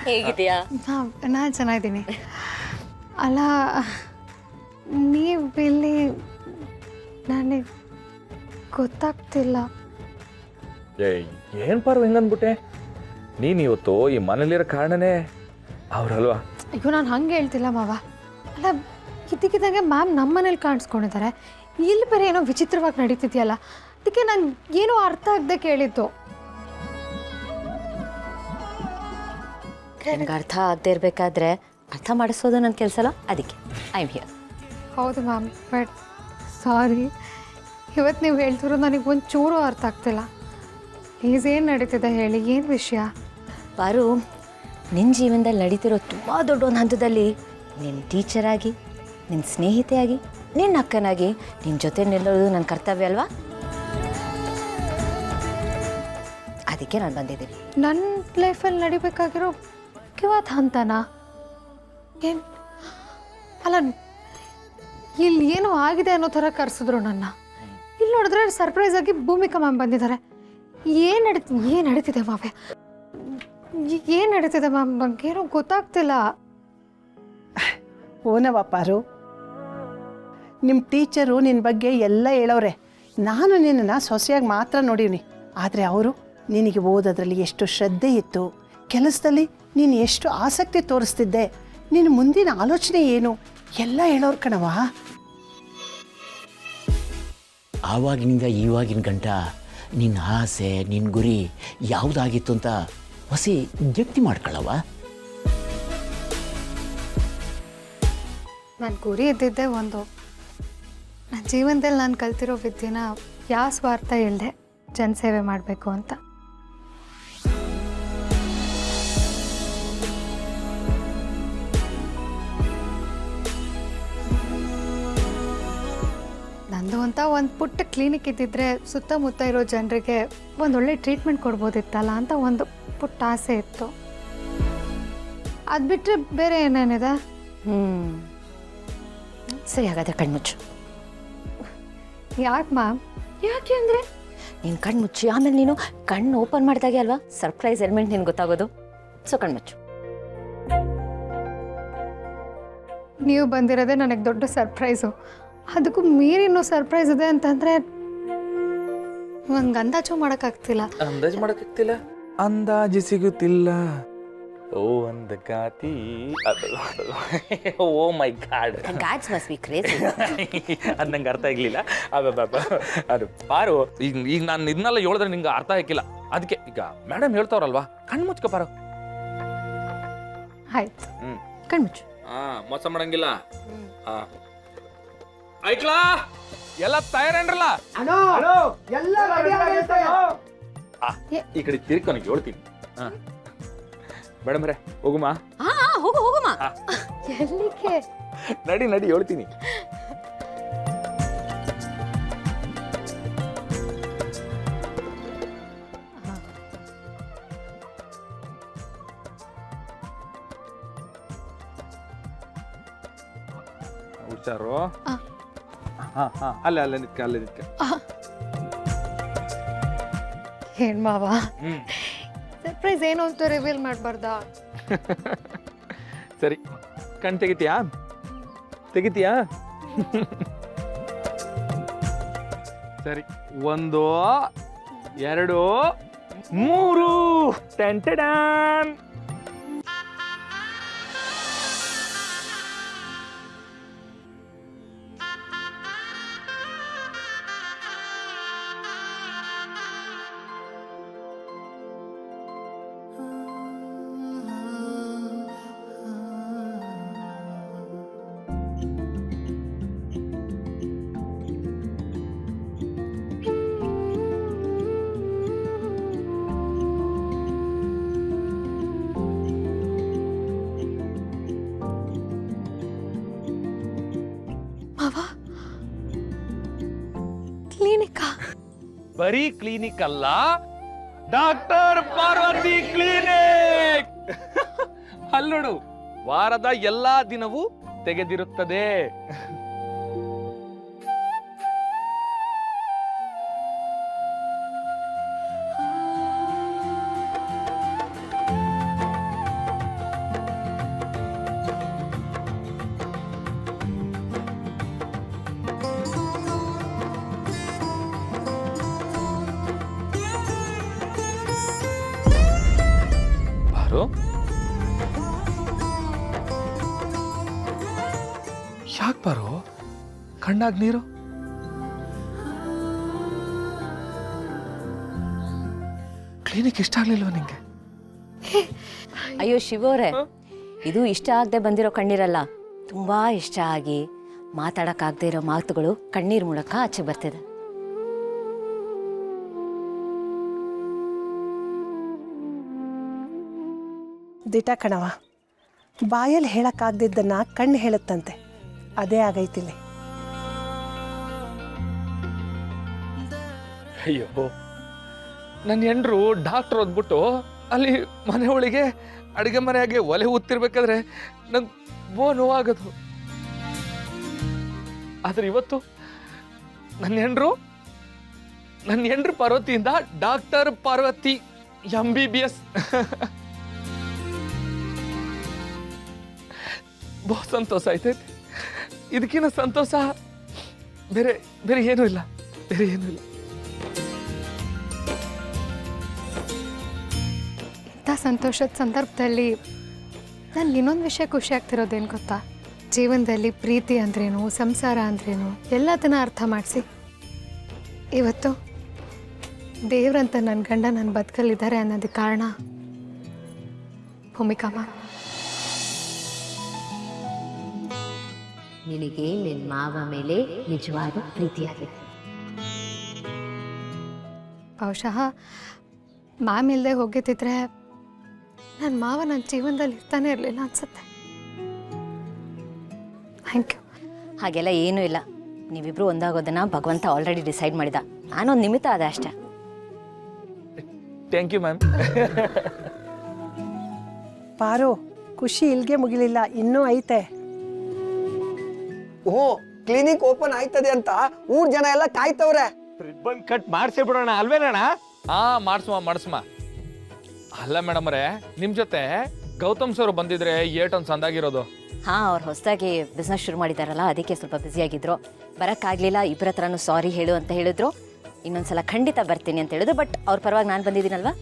ಹೇಗಿದೆಯಾ? ನಾನು ಚೆನ್ನಾಗಿದ್ದೀನಿ. ಅಲ್ಲ, ನೀವು ಇಲ್ಲಿ ನನಗೆ ಗೊತ್ತಾಗ್ತಿಲ್ಲ. ಏನು ಪಾರು ಹಿಂಗಂದ್ಬಿಟ್ಟೆ? ನೀನು ಇವತ್ತು ಈ ಮನೇಲಿರೋ ಕಾರಣನೇ ಅವರಲ್ವಾ? ಅಯ್ಯೋ, ನಾನು ಹಂಗೆ ಹೇಳ್ತಿಲ್ಲ ಮಾವ. ಅಲ್ಲ, ಇದ್ದಕ್ಕಿದ್ದಂಗೆ ಮ್ಯಾಮ್ ನಮ್ಮ ಮನೇಲಿ ಕಾಣಿಸ್ಕೊಂಡಿದ್ದಾರೆ. ಇಲ್ಲಿ ಬೇರೆ ಏನೋ ವಿಚಿತ್ರವಾಗಿ ನಡೀತಿದೆಯಲ್ಲ, ಅದಕ್ಕೆ ನಾನು ಏನೋ ಅರ್ಥ ಆಗದೆ ಕೇಳಿದ್ದು. ನನಗೆ ಅರ್ಥ ಆಗದೆ ಇರಬೇಕಾದ್ರೆ ಅರ್ಥ ಮಾಡಿಸೋದು ನನ್ನ ಕೆಲಸ ಅಲ್ಲ, ಅದಕ್ಕೆ ಐ ಆಮ್ ಹಿಯರ್. ಹೌದು ಮ್ಯಾಮ್, ಬಟ್ ಸಾರಿ, ಇವತ್ತು ನೀವು ಹೇಳ್ತಿರೋ ನನಗೆ ಒಂದು ಚೂರು ಅರ್ಥ ಆಗ್ತಿಲ್ಲ. ಪ್ಲೀಸ್, ಏನು ನಡೀತಿದೆ ಹೇಳಿ, ಏನು ವಿಷಯ? ಪಾರು, ನಿನ್ನ ಜೀವನದಲ್ಲಿ ನಡೀತಿರೋ ತುಂಬ ದೊಡ್ಡ ಒಂದು ಹಂತದಲ್ಲಿ ನಿನ್ನ ಟೀಚರಾಗಿ, ನಿನ್ನ ಸ್ನೇಹಿತೆಯಾಗಿ, ನಿನ್ನ ಅಕ್ಕನಾಗಿ ನಿನ್ನ ಜೊತೆ ನಿಲ್ಲೋದು ನನ್ನ ಕರ್ತವ್ಯ ಅಲ್ವಾ? ಅದಕ್ಕೆ ನಾನು ಬಂದಿದ್ದೀನಿ. ನನ್ನ ಲೈಫಲ್ಲಿ ನಡಿಬೇಕಾಗಿರೋ ಮುಖ್ಯವಾದ ಹಂತನಾ? ಏನು ಅಲ್ಲ, ಇಲ್ಲಿ ಏನೋ ಆಗಿದೆ ಅನ್ನೋ ಥರ ಕರೆಸಿದ್ರು ನನ್ನ. ಇಲ್ಲಿ ನೋಡಿದ್ರೆ ಸರ್ಪ್ರೈಸ್ ಆಗಿ ಭೂಮಿಕಾ ಮ್ಯಾಮ್ ಬಂದಿದ್ದಾರೆ. ಏನು ನಡೀತಿದೆ ಮಾವೆ? ಏನು ನಡೀತಿದೆ ಮ್ಯಾಮ್? ನನಗೇನೋ ಗೊತ್ತಾಗ್ತಿಲ್ಲ. ಓನವ ಪಾರು, ನಿಮ್ಮ ಟೀಚರು ನಿನ್ನ ಬಗ್ಗೆ ಎಲ್ಲ ಹೇಳೋರೆ. ನಾನು ನಿನ್ನನ್ನು ಸೊಸೆಯಾಗಿ ಮಾತ್ರ ನೋಡೀನಿ, ಆದರೆ ಅವರು ನಿನಗೆ ಓದೋದ್ರಲ್ಲಿ ಎಷ್ಟು ಶ್ರದ್ಧೆ ಇತ್ತು, ಕೆಲಸದಲ್ಲಿ ನೀನು ಎಷ್ಟು ಆಸಕ್ತಿ ತೋರಿಸ್ತಿದ್ದೆ, ನಿನ್ನ ಮುಂದಿನ ಆಲೋಚನೆ ಏನು ಎಲ್ಲ ಹೇಳೋರು ಕಣವ. ಆವಾಗಿನಿಂದ ಈವಾಗಿನ ಗಂಟ ನಿನ್ನ ಆಸೆ, ನಿನ್ನ ಗುರಿ ಯಾವುದಾಗಿತ್ತು ಅಂತ ಹೊಸಿ ಜಪ್ತಿ ಮಾಡ್ಕೊಳ್ಳವ. ನನ್ನ ಗುರಿ ಇದ್ದಿದ್ದೆ ಒಂದು. ನನ್ನ ಜೀವನದಲ್ಲಿ ನಾನು ಕಲ್ತಿರೋ ವಿದ್ಯೆನ ಯಾವ ಸ್ವಾರ್ಥ ಇಲ್ಲದೆ ಜನಸೇವೆ ಮಾಡಬೇಕು ಅಂತ. ನಂದು ಅಂತ ಒಂದು ಪುಟ್ಟ ಕ್ಲಿನಿಕ್ ಇದ್ದಿದ್ರೆ ಸುತ್ತಮುತ್ತ ಇರೋ ಜನರಿಗೆ ಒಂದೊಳ್ಳೆ ಟ್ರೀಟ್ಮೆಂಟ್ ಕೊಡ್ಬೋದಿತ್ತಲ್ಲ ಅಂತ ಒಂದು ಪುಟ್ಟ ಆಸೆ ಇತ್ತು. ಅದು ಬಿಟ್ಟರೆ ಬೇರೆ ಏನೇನಿದೆ? ಸರಿ, ಹಾಗಾದ್ರೆ ಕಣ್ಮುಚ್ಚು. ಯಾಕೆ ಮ್ಯಾಮ್? ಯಾಕೆ ಅಂದರೆ ನೀನು ಕಣ್ಮುಚ್ಚಿ, ಆಮೇಲೆ ನೀನು ಕಣ್ಣು ಓಪನ್ ಮಾಡಿದಾಗೆ ಅಲ್ವಾ ಸರ್ಪ್ರೈಸ್ ಎಲಿಮೆಂಟ್ ನಿನ್ಗೆ ಗೊತ್ತಾಗೋದು. ಸೊ ಕಣ್ಮುಚ್ಚು. ನೀವು ಬಂದಿರೋದೇ ನನಗೆ ದೊಡ್ಡ ಸರ್ಪ್ರೈಸು. ಅದಕ್ಕೂ ಮೀರಿನೂ ಸರ್ಪ್ರೈಸ್ ಇದೆ ಅಂತಂದರೆ ನಂಗೆ ಅಂದಾಜು ಮಾಡೋಕ್ಕಾಗ್ತಿಲ್ಲ. ಅಂದಾಜು ಸಿಗುತ್ತಿಲ್ಲ. ಓ ಅಂದಗಾತಿ. Oh my god, gods must be crazy. ಅದು ನಂಗೆ ಅರ್ಥ ಆಗಲಿಲ್ಲ. ಅದು ಪಾರು, ಈಗ ನಾನು ಇದನ್ನೆಲ್ಲ ಹೇಳಿದ್ರೆ ನಿಂಗೆ ಅರ್ಥ ಆಗಿಲ್ಲ. ಅದಕ್ಕೆ ಈಗ ಮೇಡಮ್ ಹೇಳ್ತಾವ್ರಲ್ವಾ, ಕಣ್ಣು ಮುಚ್ಕೊ ಪಾರು. ಆಯ್ತು, ಕಣ್ಮುಚ್ಚು. ಮೋಸ ಮಾಡಂಗಿಲ್ಲ. ಐಕ್ಲಾ, ಎಲ್ಲ ತಯಾರೇನ್ರಲ್ಲ? ಈ ಕಡೆ ತಿರ್ಕೊ, ನನಗೆ ಹೇಳ್ತೀನಿ. ಮೇಡಮ್ ರೇ, ಹೋಗುಮ. ಹೋಗುಮ. ಎಲ್ಲಿಗೆ? ನಡಿ ಹೇಳ್ತೀನಿ. ಹುಷಾರು. ಅಲ್ಲೇ ನಿತ್ಕ. ಏನ್ ಮಾವ, ಸರ್ಪ್ರೈಸ್ ಏನು ಅಂತ ರಿವೀಲ್ ಮಾಡಬಾರ್ದಾ? ಸರಿ, ಕಣ್ ತೆಗಿತೀಯಾ? ಸರಿ, 1 2 3. ಟೆಂಟಡಾನ್. ಕ್ಲಿನಿಕಾ? ಬರೀ ಕ್ಲಿನಿಕ್ ಅಲ್ಲ, ಡಾಕ್ಟರ್ ಪಾರ್ವತಿ ಕ್ಲಿನಿಕ್. ಅಲ್ಲಿ ನೋಡು, ವಾರದ ಎಲ್ಲಾ ದಿನವೂ ತೆಗೆದಿರುತ್ತದೆ. ಬಾರು, ಯಾಕೆ ಬಾರು ಕಣ್ಣಾಗ್ ನೀರು? ಕ್ಲಿನಿಕ್ ಇಷ್ಟ ಆಗ್ಲಿಲ್ವ ನಿಂಗೆ? ಅಯ್ಯೋ ಶಿವೋರೆ, ಇದು ಇಷ್ಟ ಆಗದೆ ಬಂದಿರೋ ಕಣ್ಣೀರಲ್ಲ, ತುಂಬಾ ಇಷ್ಟ ಆಗಿ ಮಾತಾಡಕ್ಕಾಗದೆ ಇರೋ ಮಾತುಗಳು ಕಣ್ಣೀರ್ ಮೂಲಕ ಆಚೆ ಬರ್ತಿದೆ. ದಿಟ ಕಣವ, ಬಾಯಲ್ಲಿ ಹೇಳಕ್ಕಾಗ್ದಿದ್ದನ್ನ ಕಣ್ಣು ಹೇಳುತ್ತಂತೆ, ಅದೇ ಆಗೈತಿಲ್ಲಿ. ಅಯ್ಯೋ, ನನ್ನ ಹೆಂಡ್ರು ಡಾಕ್ಟರ್ ಓದ್ಬಿಟ್ಟು ಅಲ್ಲಿ ಮನೆ ಒಳಗೆ ಅಡುಗೆ ಮನೆಯಾಗೆ ಒಲೆ ಊದ್ತಿರ್ಬೇಕಾದ್ರೆ ನಂಗೆ ನೋವಾಗೋದು. ಆದ್ರೆ ಇವತ್ತು ನನ್ನ ಹೆಂಡ್ರು ಪಾರ್ವತಿಯಿಂದ ಡಾಕ್ಟರ್ ಪಾರ್ವತಿ MBBS. ಬಹು ಸಂತೋಷ ಆಯ್ತೈತೆ. ಇದಕ್ಕಿಂತ ಸಂತೋಷ ಬೇರೆ ಬೇರೆ ಏನೂ ಇಲ್ಲ, ಬೇರೆ ಏನೂ ಇಲ್ಲ. ಇಂಥ ಸಂತೋಷದ ಸಂದರ್ಭದಲ್ಲಿ ನನ್ಗೆ ಇನ್ನೊಂದು ವಿಷಯ ಖುಷಿ ಆಗ್ತಿರೋದೇನು ಗೊತ್ತಾ? ಜೀವನದಲ್ಲಿ ಪ್ರೀತಿ ಅಂದ್ರೇನು, ಸಂಸಾರ ಅಂದ್ರೇನು ಎಲ್ಲದನ್ನ ಅರ್ಥ ಮಾಡಿಸಿ ಇವತ್ತು ದೇವ್ರಂತ ನನ್ನ ಗಂಡ ನನ್ನ ಬದುಕಲ್ಲಿದ್ದಾರೆ ಅನ್ನೋದಕ್ಕೆ ಕಾರಣ ಭೂಮಿಕಮ್ಮ. ನಿನಗೆ ನಿನ್ನ ಮಾವ ಮೇಲೆ ನಿಜವಾದ ಪ್ರೀತಿಯಾಗಿದೆ. ಬಹುಶಃ ಮ್ಯಾಮ್ ಇಲ್ಲದೆ ಹೋಗಿದ್ದಿದ್ರೆ ನನ್ನ ಮಾವ ನನ್ನ ಜೀವನದಲ್ಲಿ ಇರ್ತಾನೆ ಇರಲಿಲ್ಲ ಅನ್ಸುತ್ತೆ. Thank you. ಹಾಗೆಲ್ಲ ಏನೂ ಇಲ್ಲ, ನೀವಿಬ್ರು ಒಂದಾಗೋದನ್ನ ಭಗವಂತ ಆಲ್ರೆಡಿ ಡಿಸೈಡ್ ಮಾಡಿದ, ನಾನೊಂದು ನಿಮಿತ್ತ ಅದ ಅಷ್ಟೇ. Thank you ma'am. ಪಾರು, ಖುಷಿ ಇಲ್ಗೆ ಮುಗಿಲಿಲ್ಲ, ಇನ್ನೂ ಐತೆ. ಓ, ಕ್ಲಿನಿಕ್ ಓಪನ್ ಆಯ್ತದೆ ಅಂತ ಊರ್ ಜನ ಎಲ್ಲ ಕಾಯ್ತವ್ರೆ. ರಿಬ್ಬನ್ ಕಟ್ ಮಾಡಿಸಿ ಬಿಡೋಣ ಅಲ್ವೇನಣ್ಣ? ಮಾಡಿಸ್ಮ. ಅಲ್ಲ ಮೇಡಮ್ ಅವರೇ, ನಿಮ್ ಜೊತೆ ಗೌತಮ್ ಸರ್ ಬಂದಿದ್ರೆ ಏಟೊಂದು ಸಂದಾಗಿರೋದು. ಹಾಂ, ಅವ್ರು ಹೊಸದಾಗಿ ಬಿಸ್ನೆಸ್ ಶುರು ಮಾಡಿದಾರಲ್ಲ, ಅದಕ್ಕೆ ಸ್ವಲ್ಪ ಬ್ಯುಸಿಯಾಗಿದ್ರು, ಬರೋಕ್ಕಾಗಲಿಲ್ಲ. ಇಬ್ಬರ ಹತ್ರನೂ ಸಾರಿ ಹೇಳು ಅಂತ ಹೇಳಿದ್ರು. ಇನ್ನೊಂದ್ಸಲ ಖಂಡಿತ ಬರ್ತೀನಿ ಅಂತ ಹೇಳಿದ್ರು. ಬಟ್ ಅವ್ರ ಪರವಾಗಿ ನಾನು ಬಂದಿದ್ದೀನಲ್ವಾ,